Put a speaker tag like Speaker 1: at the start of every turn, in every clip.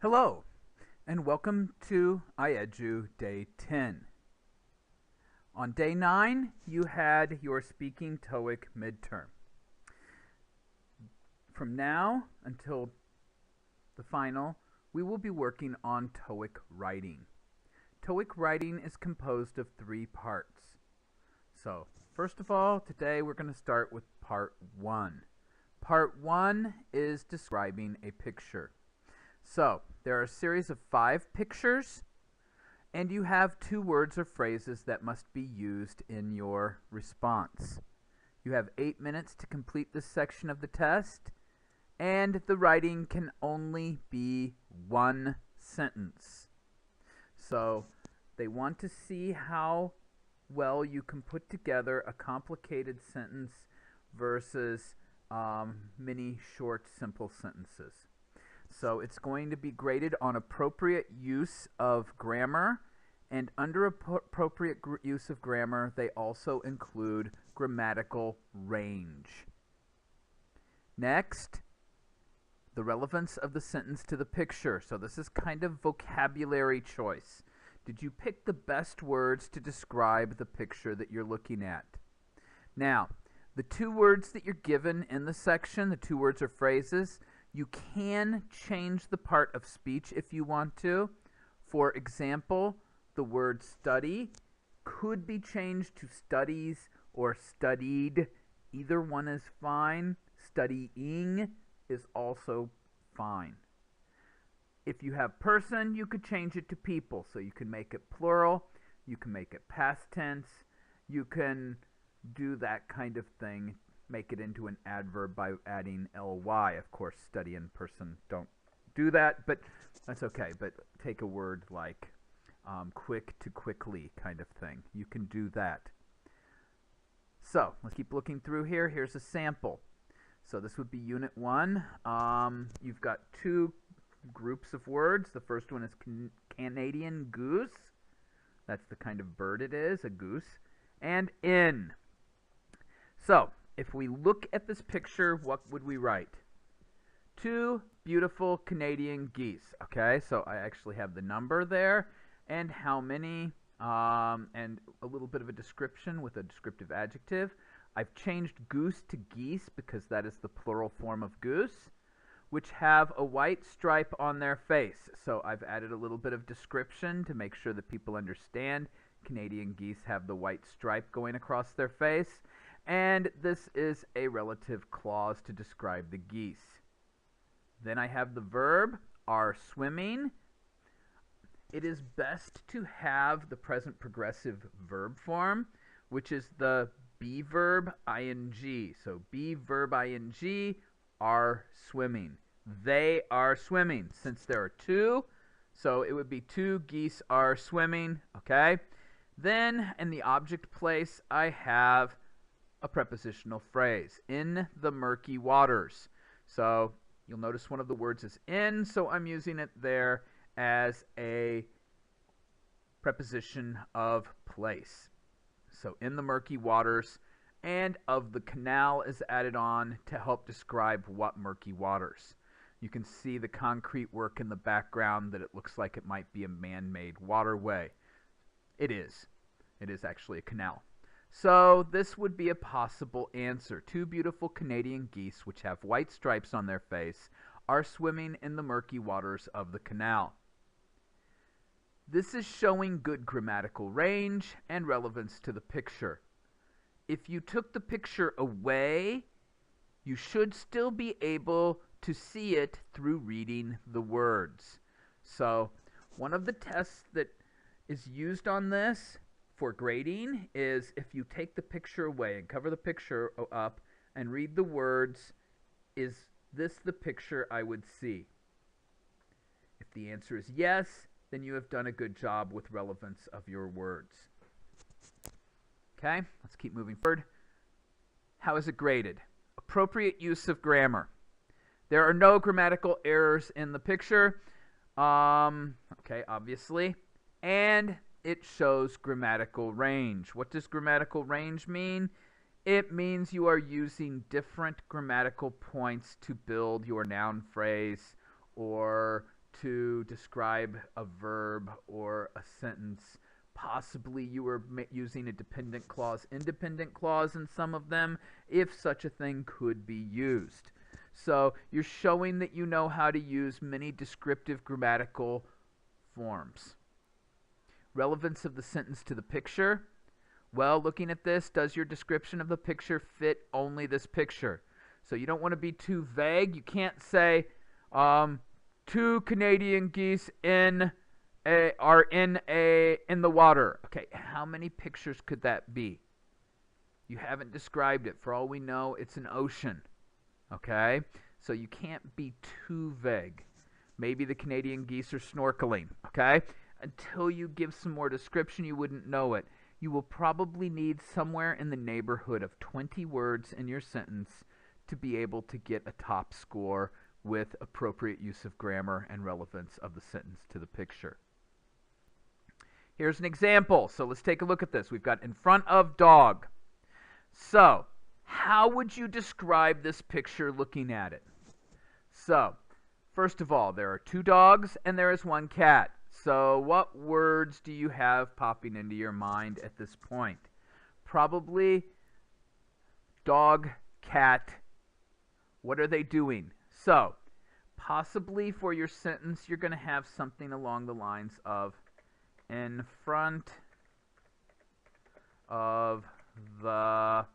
Speaker 1: Hello, and welcome to IEDU Day 10. On Day 9, you had your Speaking TOEIC midterm. From now until the final, we will be working on TOEIC writing. TOEIC writing is composed of 3 parts. So, first of all, today we're going to start with Part 1. Part 1 is describing a picture. So, there are a series of 5 pictures, and you have 2 words or phrases that must be used in your response. You have 8 minutes to complete this section of the test, and the writing can only be 1 sentence. So, they want to see how well you can put together a complicated sentence versus many short, simple sentences. So it's going to be graded on appropriate use of grammar, and under appropriate use of grammar, they also include grammatical range. Next, the relevance of the sentence to the picture. So this is kind of vocabulary choice. Did you pick the best words to describe the picture that you're looking at? Now, the 2 words that you're given in the section, the 2 words or phrases, you can change the part of speech if you want to. For example, the word study could be changed to studies or studied. Either one is fine. Studying is also fine. If you have person, you could change it to people. So you can make it plural, you can make it past tense, you can do that kind of thing. Make it into an adverb by adding ly. Of course, study and person don't do that, but that's okay. But take a word like quick to quickly kind of thing. You can do that. So let's keep looking through here. Here's a sample. So this would be Unit 1. You've got 2 groups of words. The first one is Canadian goose. That's the kind of bird it is, a goose. And in. So if we look at this picture, what would we write? 2 beautiful Canadian geese. Okay, so I actually have the number there and how many, and a little bit of a description with a descriptive adjective. I've changed goose to geese because that is the plural form of goose, which have a white stripe on their face. So I've added a little bit of description to make sure that people understand Canadian geese have the white stripe going across their face. And this is a relative clause to describe the geese. Then I have the verb, are swimming. It is best to have the present progressive verb form, which is the be verb ing. So be verb ing, are swimming. They are swimming. Since there are 2, so it would be 2 geese are swimming. Okay. Then in the object place, I have a prepositional phrase, in the murky waters. So you'll notice one of the words is in, so I'm using it there as a preposition of place. So in the murky waters, and of the canal is added on to help describe what murky waters. You can see the concrete work in the background that it looks like it might be a man-made waterway. It is. It is actually a canal. So this would be a possible answer. 2 beautiful Canadian geese, which have white stripes on their face, are swimming in the murky waters of the canal. This is showing good grammatical range and relevance to the picture. If you took the picture away, you should still be able to see it through reading the words. So one of the tests that is used on this for grading is if you take the picture away and cover the picture up and read the words, is this the picture I would see? If the answer is yes, then you have done a good job with relevance of your words. Okay, let's keep moving forward. How is it graded? Appropriate use of grammar. There are no grammatical errors in the picture. Okay, obviously. And it shows grammatical range. What does grammatical range mean? It means you are using different grammatical points to build your noun phrase or to describe a verb or a sentence. Possibly you were using a dependent clause, independent clause in some of them, if such a thing could be used. So you're showing that you know how to use many descriptive grammatical forms. Relevance of the sentence to the picture. Well, looking at this, does your description of the picture fit only this picture? So you don't want to be too vague. You can't say, 2 Canadian geese are in the water. Okay, how many pictures could that be? You haven't described it. For all we know, it's an ocean. Okay, so you can't be too vague. Maybe the Canadian geese are snorkeling. Okay, until you give some more description, you wouldn't know it. You will probably need somewhere in the neighborhood of 20 words in your sentence to be able to get a top score with appropriate use of grammar and relevance of the sentence to the picture. Here's an example. So let's take a look at this. We've got in front of dog. So how would you describe this picture looking at it? So first of all, there are 2 dogs and there is 1 cat. So what words do you have popping into your mind at this point? Probably dog, cat. What are they doing? So possibly for your sentence, you're going to have something along the lines of in front of the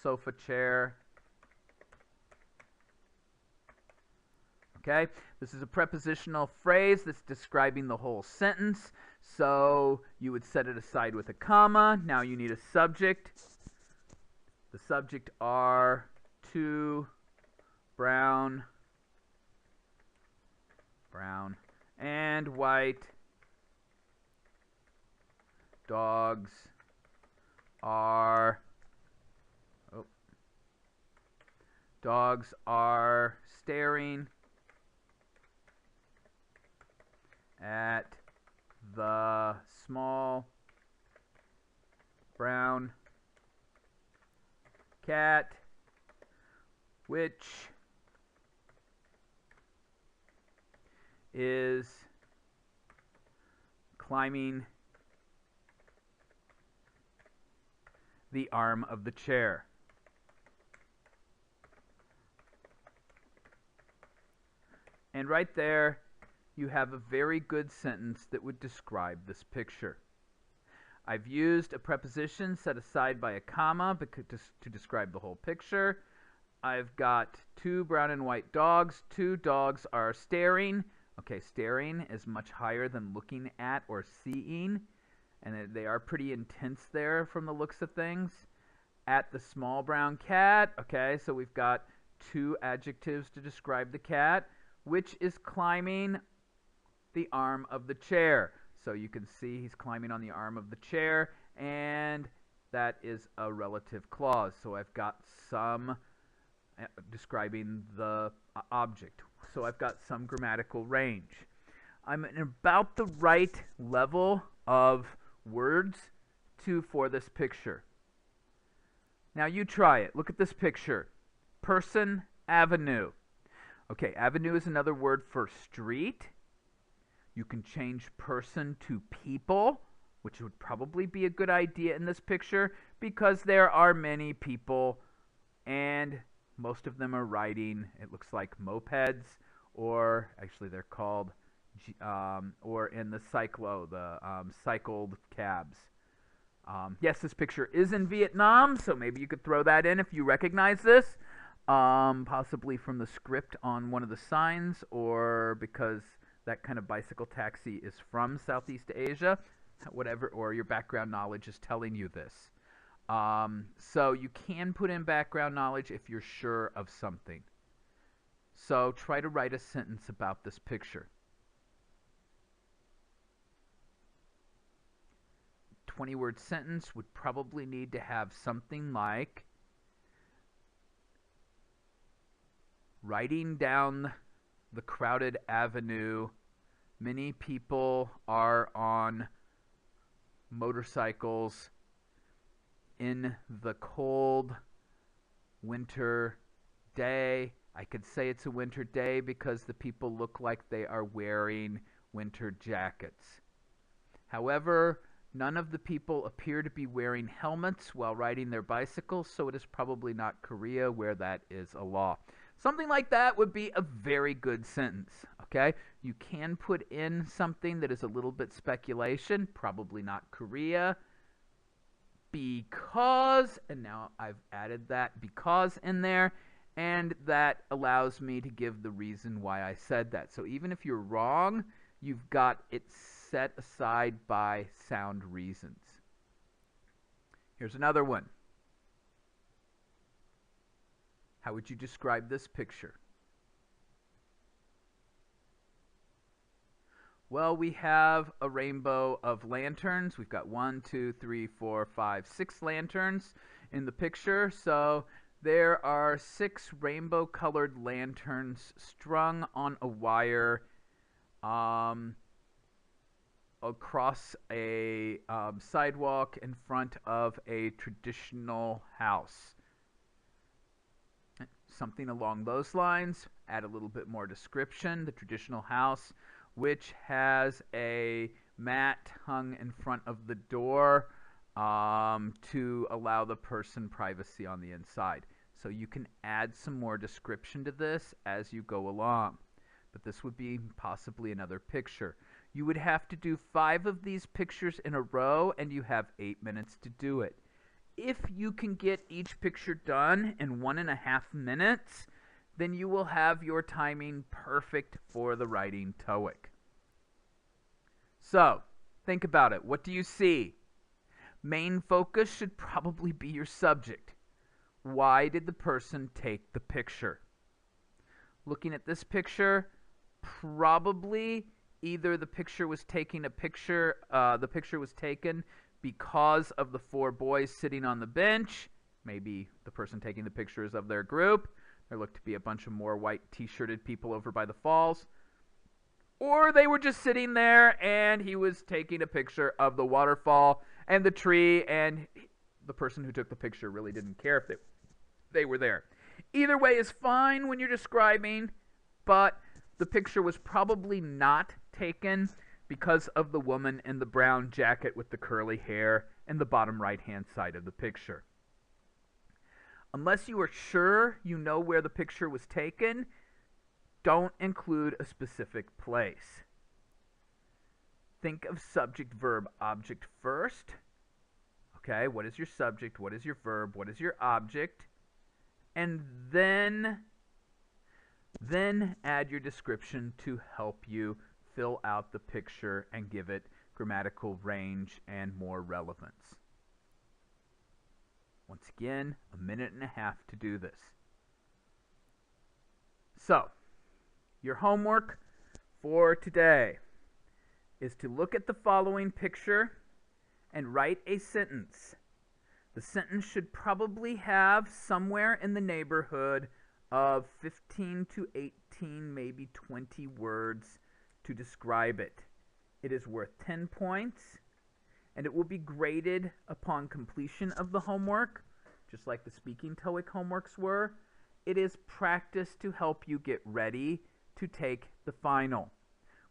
Speaker 1: sofa chair. Okay, this is a prepositional phrase that's describing the whole sentence. So you would set it aside with a comma. Now you need a subject. The subject are 2 brown and white dogs are staring at the small brown cat, which is climbing the arm of the chair. And right there, you have a very good sentence that would describe this picture. I've used a preposition set aside by a comma to describe the whole picture. I've got 2 brown and white dogs. 2 dogs are staring. Okay, staring is much higher than looking at or seeing. And they are pretty intense there from the looks of things. At the small brown cat. Okay, so we've got 2 adjectives to describe the cat, which is climbing the arm of the chair. So you can see he's climbing on the arm of the chair, and that is a relative clause. So I've got some describing the object. So I've got some grammatical range. I'm in about the right level of words for this picture. Now you try it. Look at this picture. Person, avenue. Okay, avenue is another word for street. You can change person to people, which would probably be a good idea in this picture because there are many people and most of them are riding, it looks like mopeds, or actually they're called, or in the cycled cabs. Yes, this picture is in Vietnam, so maybe you could throw that in if you recognize this. Possibly from the script on one of the signs, or because that kind of bicycle taxi is from Southeast Asia, whatever, or your background knowledge is telling you this. So you can put in background knowledge if you're sure of something. So try to write a sentence about this picture. 20-word sentence would probably need to have something like riding down the crowded avenue, many people are on motorcycles in the cold winter day. I could say it's a winter day because the people look like they are wearing winter jackets. However, none of the people appear to be wearing helmets while riding their bicycles, so it is probably not Korea where that is a law. Something like that would be a very good sentence, okay? You can put in something that is a little bit speculation, probably not Korea, because, and now I've added that because in there, and that allows me to give the reason why I said that. So even if you're wrong, you've got it set aside by sound reasons. Here's another one. How would you describe this picture? Well, we have a rainbow of lanterns. We've got 1, 2, 3, 4, 5, 6 lanterns in the picture. So there are 6 rainbow-colored lanterns strung on a wire across a sidewalk in front of a traditional house. Something along those lines. Add a little bit more description. The traditional house, which has a mat hung in front of the door to allow the person privacy on the inside. So you can add some more description to this as you go along. But this would be possibly another picture. You would have to do 5 of these pictures in a row, and you have 8 minutes to do it. If you can get each picture done in 1.5 minutes, then you will have your timing perfect for the writing TOEIC. So, think about it. What do you see? Main focus should probably be your subject. Why did the person take the picture? Looking at this picture, probably either the picture was taken because of the 4 boys sitting on the bench. Maybe the person taking the picture is of their group. There looked to be a bunch of more white t-shirted people over by the falls. Or they were just sitting there and he was taking a picture of the waterfall and the tree, and the person who took the picture really didn't care if they were there. Either way is fine when you're describing, but the picture was probably not taken because of the woman in the brown jacket with the curly hair in the bottom right-hand side of the picture. Unless you are sure you know where the picture was taken, don't include a specific place. Think of subject, verb, object first. Okay, what is your subject? What is your verb? What is your object? And then add your description to help you fill out the picture and give it grammatical range and more relevance. Once again, 1.5 minutes to do this. So, your homework for today is to look at the following picture and write a sentence. The sentence should probably have somewhere in the neighborhood of 15 to 18, maybe 20 words to describe it. It is worth 10 points, and it will be graded upon completion of the homework, just like the speaking TOEIC homeworks were. It is practice to help you get ready to take the final.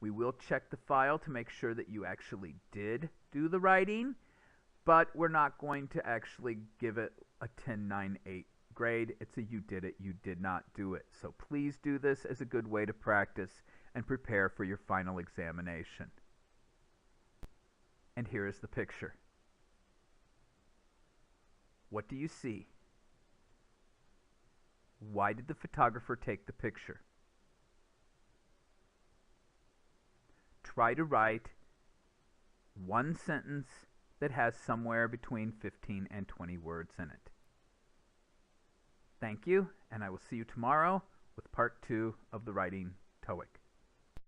Speaker 1: We will check the file to make sure that you actually did do the writing, but we're not going to actually give it a 10, 9, 8 grade. It's a you did it, you did not do it. So please do this as a good way to practice and prepare for your final examination. And here is the picture. What do you see? Why did the photographer take the picture? Try to write one sentence that has somewhere between 15 and 20 words in it. Thank you, and I will see you tomorrow with part 2 of the writing TOEIC.